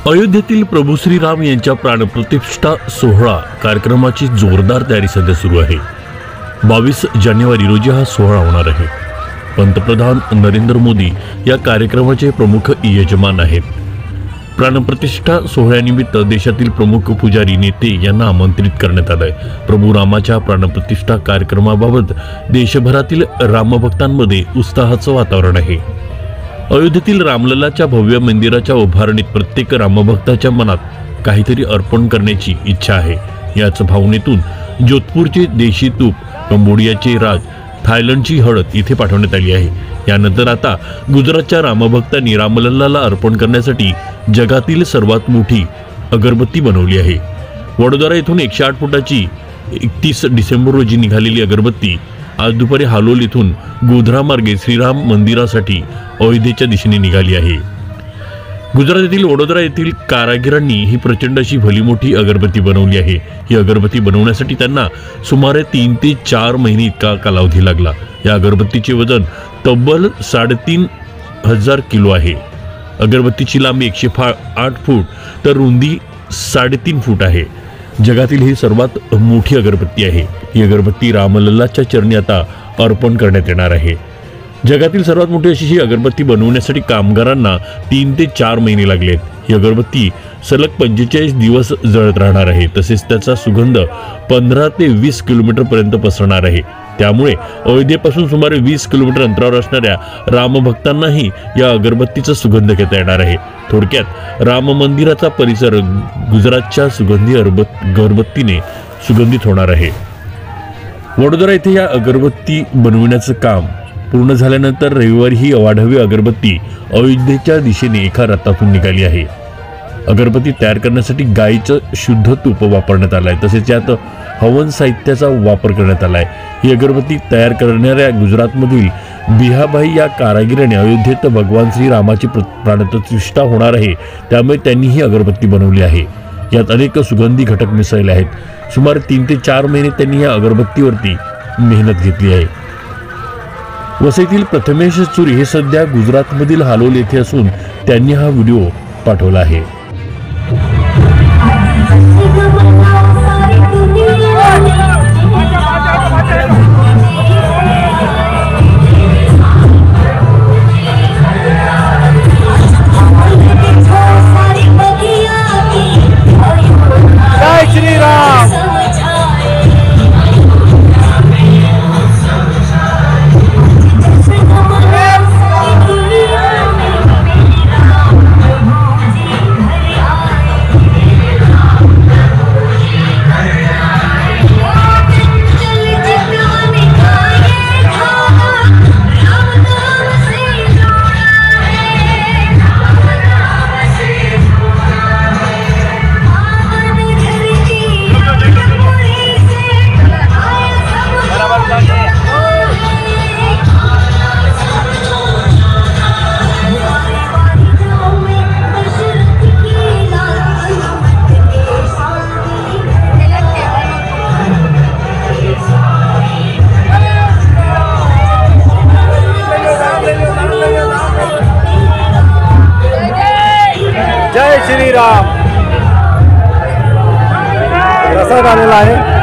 अयोध्येतील प्रभू श्रीराम यांच्या प्राणप्रतिष्ठा सोहळा कार्यक्रमाची जोरदार तयारी सध्या सुरू आहे। 22 जानेवारी रोजी हा सोहळा होणार आहे। पंतप्रधान नरेंद्र मोदी या कार्यक्रमाचे प्रमुख यजमान आहेत। प्राणप्रतिष्ठा सोहळ्यानिमित्त देशातील प्रमुख पुजारी नेते यांना आमंत्रित करण्यात आले आहे। प्रभू रामाच्या प्राणप्रतिष्ठा कार्यक्रमाबाबत देशभरातील रामभक्तांमध्ये उत्साहाचं वातावरण आहे। अयोध्येतील रामलल्लाच्या भव्य मंदिराच्या उभारणीत प्रत्येक रामभक्ताच्या मनात काहीतरी अर्पण करण्याची इच्छा आहे। याच भावनेतून जोधपूरचे देशी तूप, कंबोडियाचे राज, थायलंडची हळद इथे पाठवण्यात आली आहे। यानंतर आता गुजरातच्या रामभक्तांनी रामलल्लाला अर्पण करण्यासाठी जगातील सर्वात मोठी अगरबत्ती बनवली आहे। वडोदरा येथून 108 फुटाची 31 डिसेंबर रोजी निघालेली अगरबत्ती आज दुपारी हालोल येथून गोधरा मार्गे श्रीराम मंदिरासाठी अयोध्येच्या दिशेने निघाली आहे। गुजरात येथील वडोदरा येथील कारागिरांनी ही प्रचंड अशी भली मोठी अगरबत्ती बनवली आहे। ही अगरबत्ती बनवण्यासाठी त्यांना सुमारे 3 ते 4 महिने इतका कालावधी लागला। या अगरबत्तीचे वजन तब्बल 3.5 किलो आहे। अगरबत्तीची लांबी 108 फूट तर रुंदी 3.5 फूट आहे। जगातील ही सर्वात मोठी अगरबत्ती आहे। ही अगरबत्ती रामलल्लाच्या चरणी आता अर्पण करण्यात येणार आहे। जगातील सर्वात मोठी अशी ही अगरबत्ती बनवण्यासाठी कामगारांना 3 ते 4 महिने लागले। ही अगरबत्ती सलग 45 दिवस जळत राहणार आहे। तसेच त्याचा सुगंध 15 ते 20 किलोमीटर पर्यंत पसरणार आहे। त्यामुळे अयोध्येपासून सुमारे 20 किलोमीटर अंतरावर असणाऱ्या रामभक्तांनाही या अगरबत्तीचा सुगंध घेता येणार आहे। थोडक्यात राम मंदिराचा परिसर गुजरातच्या सुगंधी अगरबत्तीने सुगंधित होणार आहे। वडोदरा येथे या अगरबत्ती बनवण्याचं काम पूर्ण झाल्यानंतर रविवारी ही अवाढव्य अगरबत्ती अयोध्येच्या दिशेने एका रथातून निघाली आहे। अगरबत्ती तयार करण्यासाठी गायीचं शुद्ध तूप वापरण्यात आलंय। तसेच यात हवन साहित्याचा वापर करण्यात आलाय। ही अगरबत्ती तयार करणाऱ्या गुजरातमधील बिहाबाई या कारागिराने अयोध्येत भगवान श्रीरामाची प्राणप्रतिष्ठा होणार आहे, त्यामुळे त्यांनी ही अगरबत्ती बनवली आहे। यात अनेक सुगंधी घटक मिसळले आहेत। सुमारे 3 ते 4 महिने त्यांनी या अगरबत्तीवरती मेहनत घेतली आहे। वसईतील प्रथमेश चुरी हे सध्या गुजरातमधील हालोल येथे असून त्यांनी हा व्हिडिओ पाठवला आहे। जय श्रीराम। जय श्रीराम। प्रसाद आलेला आहे।